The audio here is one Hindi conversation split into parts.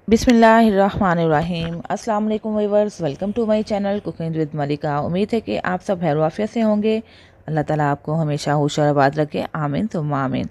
बिस्मिल्लाहिर्रहमानिर्रहीम। अस्सलाम वालेकुम viewers, welcome to my channel cooking with Malika. उम्मीद है कि आप सब खैर आफियत से होंगे। अल्लाह ताला आपको हमेशा होश और आबाद रखे, आमीन सुम्मा आमीन।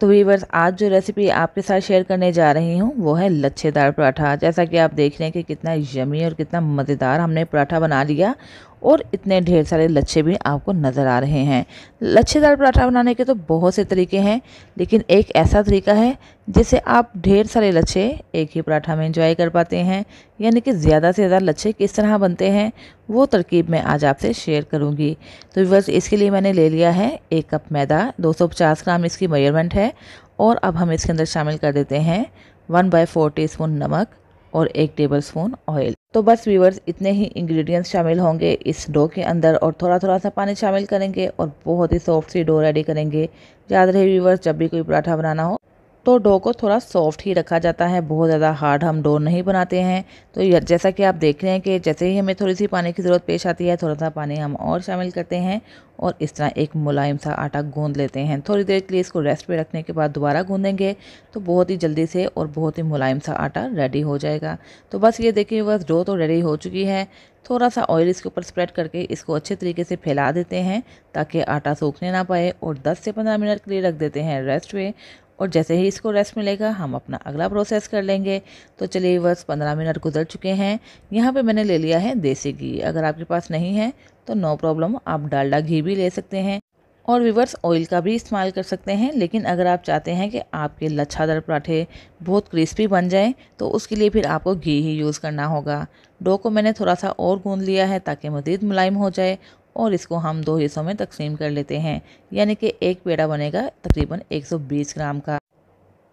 तो व्यूअर्स, आज जो रेसिपी आपके साथ शेयर करने जा रही हूँ वो है लच्छेदार पराठा। जैसा कि आप देख रहे हैं कि कितना यमी और कितना मज़ेदार हमने पराठा बना लिया और इतने ढेर सारे लच्छे भी आपको नज़र आ रहे हैं। लच्छेदार पराठा बनाने के तो बहुत से तरीके हैं, लेकिन एक ऐसा तरीका है जिससे आप ढेर सारे लच्छे एक ही पराठा में एंजॉय कर पाते हैं। यानी कि ज़्यादा से ज़्यादा लच्छे किस तरह बनते हैं वो तरकीब मैं आज आपसे शेयर करूंगी। तो बस इसके लिए मैंने ले लिया है 1 कप मैदा, 250 ग्राम इसकी मेजरमेंट है। और अब हम इसके अंदर शामिल कर देते हैं 1/4 टीस्पून नमक और 1 टेबलस्पून ऑयल। तो बस व्यूअर्स, इतने ही इंग्रेडिएंट्स शामिल होंगे इस डो के अंदर और थोड़ा थोड़ा सा पानी शामिल करेंगे और बहुत ही सॉफ्ट सी डो रेडी करेंगे। याद रहे व्यूअर्स, जब भी कोई पराठा बनाना हो तो डो को थोड़ा सॉफ्ट ही रखा जाता है, बहुत ज़्यादा हार्ड हम डो नहीं बनाते हैं। तो जैसा कि आप देख रहे हैं कि जैसे ही हमें थोड़ी सी पानी की ज़रूरत पेश आती है, थोड़ा सा पानी हम और शामिल करते हैं और इस तरह एक मुलायम सा आटा गूंद लेते हैं। थोड़ी देर के लिए इसको रेस्ट पे रखने के बाद दोबारा गूंदेंगे तो बहुत ही जल्दी से और बहुत ही मुलायम सा आटा रेडी हो जाएगा। तो बस ये देखिए, बस डो तो रेडी हो चुकी है। थोड़ा सा ऑयल इसके ऊपर स्प्रेड करके इसको अच्छे तरीके से फैला देते हैं ताकि आटा सूखने ना पाए और 10 से 15 मिनट के लिए रख देते हैं रेस्ट पे। और जैसे ही इसको रेस्ट मिलेगा हम अपना अगला प्रोसेस कर लेंगे। तो चलिए, बस 15 मिनट गुजर चुके हैं। यहाँ पे मैंने ले लिया है देसी घी। अगर आपके पास नहीं है तो नो प्रॉब्लम, आप डालडा घी भी ले सकते हैं और रिवर्स ऑयल का भी इस्तेमाल कर सकते हैं। लेकिन अगर आप चाहते हैं कि आपके लच्छादार पराठे बहुत क्रिस्पी बन जाएं तो उसके लिए फिर आपको घी ही यूज़ करना होगा। डो को मैंने थोड़ा सा और गूंद लिया है ताकि मज़ीद मुलायम हो जाए और इसको हम 2 हिस्सों में तकसीम कर लेते हैं। यानी कि एक पेड़ा बनेगा तकरीबन 120 ग्राम का।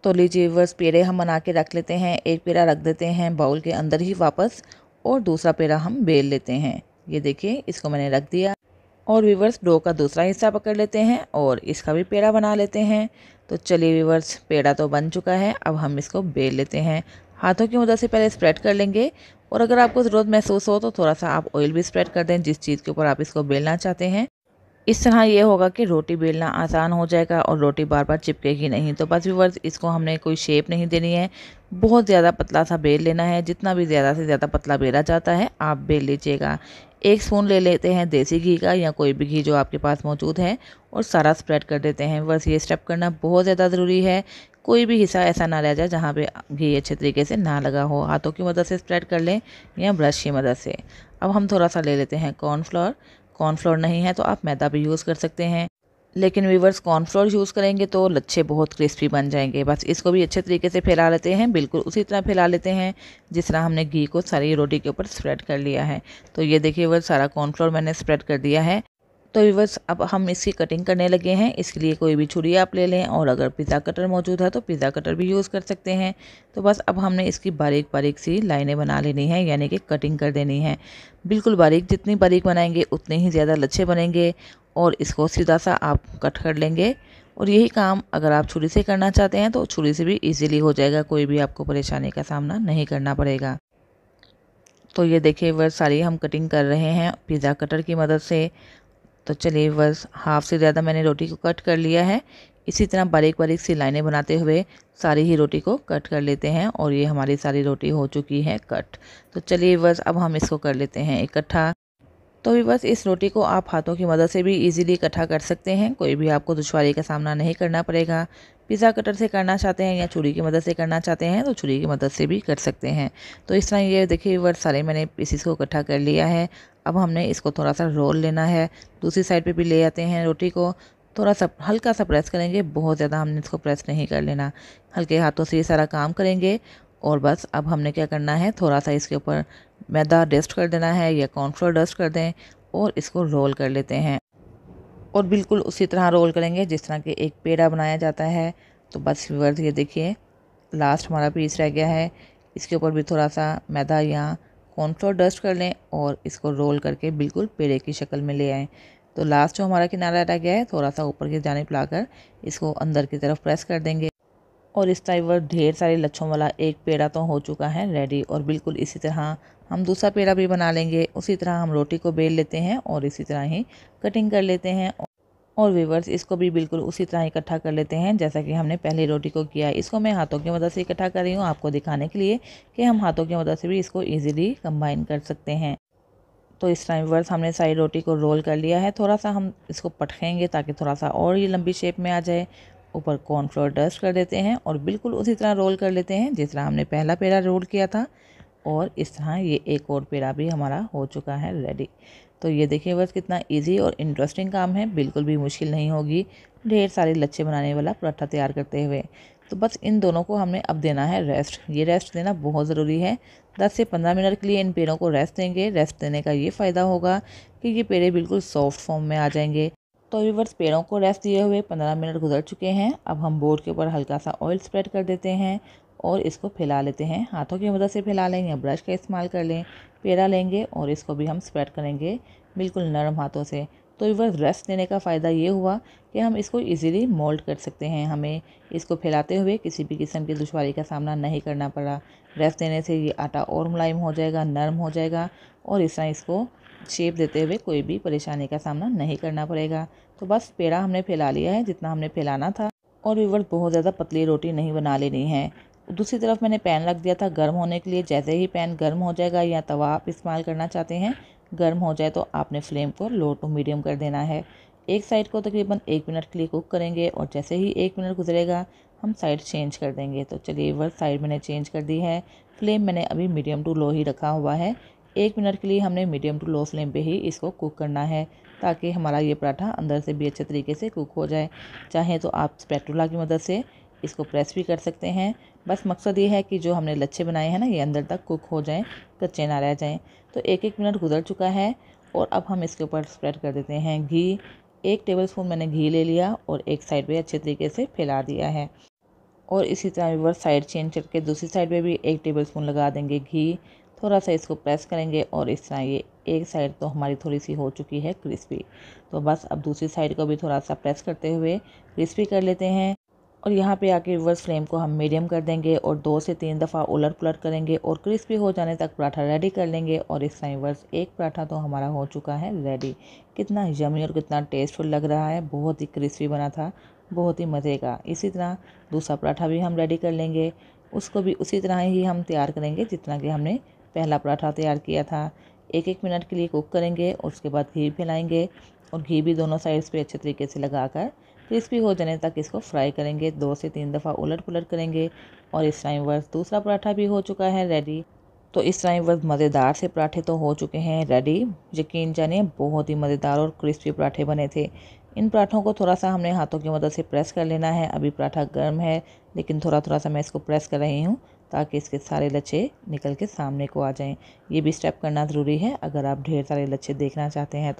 तो लीजिए व्यूअर्स, पेड़े हम बना के रख लेते हैं। एक पेड़ा रख देते हैं बाउल के अंदर ही वापस और दूसरा पेड़ा हम बेल लेते हैं। ये देखिए, इसको मैंने रख दिया और व्यूअर्स, डो का दूसरा हिस्सा पकड़ लेते हैं और इसका भी पेड़ा बना लेते हैं। तो चलिए व्यूअर्स, पेड़ा तो बन चुका है, अब हम इसको बेल लेते हैं। हाथों की मदद से पहले स्प्रेड कर लेंगे और अगर आपको ज़रूरत महसूस हो तो थोड़ा सा आप ऑयल भी स्प्रेड कर दें जिस चीज़ के ऊपर आप इसको बेलना चाहते हैं। इस तरह ये होगा कि रोटी बेलना आसान हो जाएगा और रोटी बार बार चिपकेगी नहीं। तो बस व्यूअर्स, इसको हमने कोई शेप नहीं देनी है, बहुत ज़्यादा पतला सा बेल लेना है। जितना भी ज़्यादा से ज़्यादा पतला बेला जाता है आप बेल लीजिएगा। 1 स्पून ले लेते हैं देसी घी का या कोई भी घी जो आपके पास मौजूद है और सारा स्प्रेड कर देते हैं। बस ये स्टेप करना बहुत ज़्यादा ज़रूरी है। कोई भी हिस्सा ऐसा ना रह जाए जहाँ पे घी अच्छे तरीके से ना लगा हो। हाथों की मदद से स्प्रेड कर लें या ब्रश की मदद से। अब हम थोड़ा सा ले लेते हैं कॉर्नफ्लोर। कॉर्नफ्लोर नहीं है तो आप मैदा भी यूज़ कर सकते हैं, लेकिन व्यूअर्स कॉर्नफ्लोर यूज़ करेंगे तो लच्छे बहुत क्रिस्पी बन जाएंगे। बस इसको भी अच्छे तरीके से फैला लेते हैं, बिल्कुल उसी तरह फैला लेते हैं जिस तरह हमने घी को सारी रोटी के ऊपर स्प्रेड कर लिया है। तो ये देखिए व्यूअर्स, सारा कॉर्नफ्लोर मैंने स्प्रेड कर दिया है। तो व्यूअर्स, अब हम इसकी कटिंग करने लगे हैं। इसके लिए कोई भी छुरी आप ले लें और अगर पिज़्ज़ा कटर मौजूद है तो पिज़्ज़ा कटर भी यूज़ कर सकते हैं। तो बस अब हमने इसकी बारीक बारीक सी लाइनें बना लेनी है, यानी कि कटिंग कर देनी है बिल्कुल बारीक। जितनी बारीक बनाएंगे उतने ही ज़्यादा लच्छे बनेंगे और इसको सीधा सा आप कट कर लेंगे। और यही काम अगर आप छुरी से करना चाहते हैं तो छुरी से भी ईजिली हो जाएगा, कोई भी आपको परेशानी का सामना नहीं करना पड़ेगा। तो ये देखिए व्यूअर्स, सारी हम कटिंग कर रहे हैं पिज़्ज़ा कटर की मदद से। तो चलिए बस, हाफ से ज़्यादा मैंने रोटी को कट कर लिया है। इसी तरह बारीक बारीक सी लाइनें बनाते हुए सारी ही रोटी को कट कर लेते हैं और ये हमारी सारी रोटी हो चुकी है कट। तो चलिए बस, अब हम इसको कर लेते हैं इकट्ठा। तो भी बस, इस रोटी को आप हाथों की मदद से भी इजीली इकट्ठा कर सकते हैं, कोई भी आपको दुश्वारी का सामना नहीं करना पड़ेगा। पिज़्ज़ा कटर से करना चाहते हैं या छुरी की मदद से करना चाहते हैं तो छुरी की मदद से भी कर सकते हैं। तो इस तरह ये देखिए वर्ड, सारे मैंने पीसीस को इकट्ठा कर लिया है। अब हमने इसको थोड़ा सा रोल लेना है। दूसरी साइड पे भी ले आते हैं रोटी को, थोड़ा सा हल्का सा प्रेस करेंगे, बहुत ज़्यादा हमने इसको प्रेस नहीं कर लेना। हल्के हाथों से ये सारा काम करेंगे। और बस अब हमने क्या करना है, थोड़ा सा इसके ऊपर मैदा डस्ट कर देना है या कॉर्नफ्लोर डस्ट कर दें और इसको रोल कर लेते हैं। और बिल्कुल उसी तरह रोल करेंगे जिस तरह के एक पेड़ा बनाया जाता है। तो बस व्यूअर्स, ये देखिए लास्ट हमारा पीस रह गया है। इसके ऊपर भी थोड़ा सा मैदा या कॉर्नफ्लोर डस्ट कर लें और इसको रोल करके बिल्कुल पेड़े की शक्ल में ले आएँ। तो लास्ट जो हमारा किनारा रह गया है, थोड़ा सा ऊपर की जानिब लाकर इसको अंदर की तरफ प्रेस कर देंगे और इस टाइप पर ढेर सारे लच्छों वाला एक पेड़ा तो हो चुका है रेडी। और बिल्कुल इसी तरह हम दूसरा पेड़ा भी बना लेंगे। उसी तरह हम रोटी को बेल लेते हैं और इसी तरह ही कटिंग कर लेते हैं और व्यूअर्स इसको भी बिल्कुल उसी तरह इकट्ठा कर लेते हैं जैसा कि हमने पहली रोटी को किया। इसको मैं हाथों की मदद से इकट्ठा कर रही हूँ आपको दिखाने के लिए कि हम हाथों की मदद से भी इसको ईजिली कंबाइन कर सकते हैं। तो इस टाइम व्यूअर्स हमने सारी रोटी को रोल कर लिया है। थोड़ा सा हम इसको पटखेंगे ताकि थोड़ा सा और ये लंबी शेप में आ जाए। ऊपर कॉर्नफ्लोर डस्ट कर देते हैं और बिल्कुल उसी तरह रोल कर लेते हैं जिस तरह हमने पहला पेड़ा रोल किया था। और इस तरह ये एक और पेड़ा भी हमारा हो चुका है रेडी। तो ये देखिए बस कितना इजी और इंटरेस्टिंग काम है, बिल्कुल भी मुश्किल नहीं होगी ढेर सारे लच्छे बनाने वाला पराठा तैयार करते हुए। तो बस इन दोनों को हमने अब देना है रेस्ट। ये रेस्ट देना बहुत ज़रूरी है। 10 से 15 मिनट के लिए इन पेड़ों को रेस्ट देंगे। रेस्ट देने का ये फ़ायदा होगा कि ये पेड़े बिल्कुल सॉफ्ट फॉर्म में आ जाएंगे। तो व्यूअर्स पेड़ों को रेस्ट दिए हुए 15 मिनट गुजर चुके हैं। अब हम बोर्ड के ऊपर हल्का सा ऑयल स्प्रेड कर देते हैं और इसको फैला लेते हैं। हाथों की मदद से फैला लें या ब्रश का इस्तेमाल कर लें। पेड़ा लेंगे और इसको भी हम स्प्रेड करेंगे बिल्कुल नरम हाथों से। तो व्यूअर्स रेस्ट देने का फ़ायदा ये हुआ कि हम इसको इजीली मोल्ड कर सकते हैं। हमें इसको फैलाते हुए किसी भी किस्म की दुश्वारी का सामना नहीं करना पड़ा। रेस्ट देने से ये आटा और मुलायम हो जाएगा, नरम हो जाएगा और इस तरह इसको शेप देते हुए कोई भी परेशानी का सामना नहीं करना पड़ेगा। तो बस पेड़ा हमने फैला लिया है जितना हमने फैलाना था। और व्यूअर्स बहुत ज़्यादा पतली रोटी नहीं बना लेनी है। दूसरी तरफ मैंने पैन रख दिया था गर्म होने के लिए। जैसे ही पैन गर्म हो जाएगा या तवा आप इस्तेमाल करना चाहते हैं, गर्म हो जाए तो आपने फ्लेम को लो टू मीडियम कर देना है। एक साइड को तकरीबन 1 मिनट के लिए कुक करेंगे और जैसे ही 1 मिनट गुजरेगा हम साइड चेंज कर देंगे। तो चलिए व्यूअर्स साइड मैंने चेंज कर दी है। फ्लेम मैंने अभी मीडियम टू लो ही रखा हुआ है। 1 मिनट के लिए हमने मीडियम टू लो फ्लेम पे ही इसको कुक करना है ताकि हमारा ये पराठा अंदर से भी अच्छे तरीके से कुक हो जाए। चाहे तो आप स्पैटुला की मदद से इसको प्रेस भी कर सकते हैं। बस मकसद ये है कि जो हमने लच्छे बनाए हैं ना ये अंदर तक कुक हो जाएं, कच्चे ना रह जाएं। तो 1-1 मिनट गुजर चुका है और अब हम इसके ऊपर स्प्रेड कर देते हैं घी। 1 टेबलस्पून मैंने घी ले लिया और एक साइड पे अच्छे तरीके से फैला दिया है। और इसी तरह रिवर्स साइड चेंज करके दूसरी साइड पे भी 1 टेबलस्पून लगा देंगे घी। थोड़ा सा इसको प्रेस करेंगे और इस तरह ये एक साइड तो हमारी थोड़ी सी हो चुकी है क्रिस्पी। तो बस अब दूसरी साइड को भी थोड़ा सा प्रेस करते हुए क्रिस्पी कर लेते हैं। और यहाँ पे आके रिवर्स फ्लेम को हम मीडियम कर देंगे और 2 से 3 दफ़ा उलट पुलट करेंगे और क्रिस्पी हो जाने तक पराठा रेडी कर लेंगे। और इस टाइम रिवर्स एक पराठा तो हमारा हो चुका है रेडी। कितना यमी और कितना टेस्टफुल लग रहा है, बहुत ही क्रिस्पी बना था, बहुत ही मज़े का। इसी तरह दूसरा पराठा भी हम रेडी कर लेंगे। उसको भी उसी तरह ही हम तैयार करेंगे जितना कि हमने पहला पराठा तैयार किया था। 1-1 मिनट के लिए कुक करेंगे और उसके बाद घी फैलाएंगे और घी भी दोनों साइड्स पे अच्छे तरीके से लगाकर क्रिस्पी हो जाने तक इसको फ्राई करेंगे। 2 से 3 दफ़ा उलट पुलट करेंगे और इस टाइम वर्स दूसरा पराठा भी हो चुका है रेडी। तो इस टाइम वर्स मज़ेदार से पराठे तो हो चुके हैं रेडी। यकीन जानिए बहुत ही मज़ेदार और क्रिस्पी पराठे बने थे। इन पराठों को थोड़ा सा हमने हाथों की मदद से प्रेस कर लेना है। अभी पराठा गर्म है लेकिन थोड़ा थोड़ा सा मैं इसको प्रेस कर रही हूँ ताकि इसके सारे लच्छे निकल के सामने को आ जाएं। ये भी स्टेप करना ज़रूरी है अगर आप ढेर सारे लच्छे देखना चाहते हैं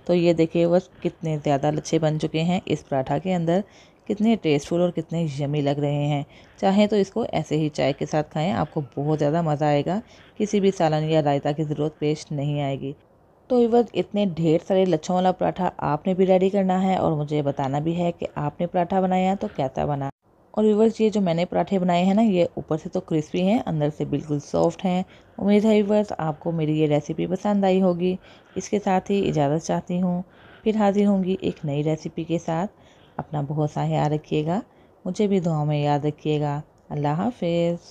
तो ये देखिए बस कितने ज़्यादा लच्छे बन चुके हैं इस पराठा के अंदर। कितने टेस्टफुल और कितने यमी लग रहे हैं। चाहें तो इसको ऐसे ही चाय के साथ खाएं, आपको बहुत ज़्यादा मज़ा आएगा। किसी भी सालन या रायता की ज़रूरत पेश नहीं आएगी। तो व्यूअर्स इतने ढेर सारे लच्छों वाला पराठा आपने भी रेडी करना है और मुझे बताना भी है कि आपने पराठा बनाया तो कैसा बना। और व्यूअर्स ये जो मैंने पराठे बनाए हैं ना ये ऊपर से तो क्रिस्पी हैं, अंदर से बिल्कुल सॉफ्ट हैं। उम्मीद है व्यूअर्स आपको मेरी ये रेसिपी पसंद आई होगी। इसके साथ ही इजाज़त चाहती हूँ, फिर हाजिर होंगी एक नई रेसिपी के साथ। अपना बहुत सा ख्याल रखिएगा, मुझे भी दुआ में याद रखिएगा। अल्लाह हाफिज़।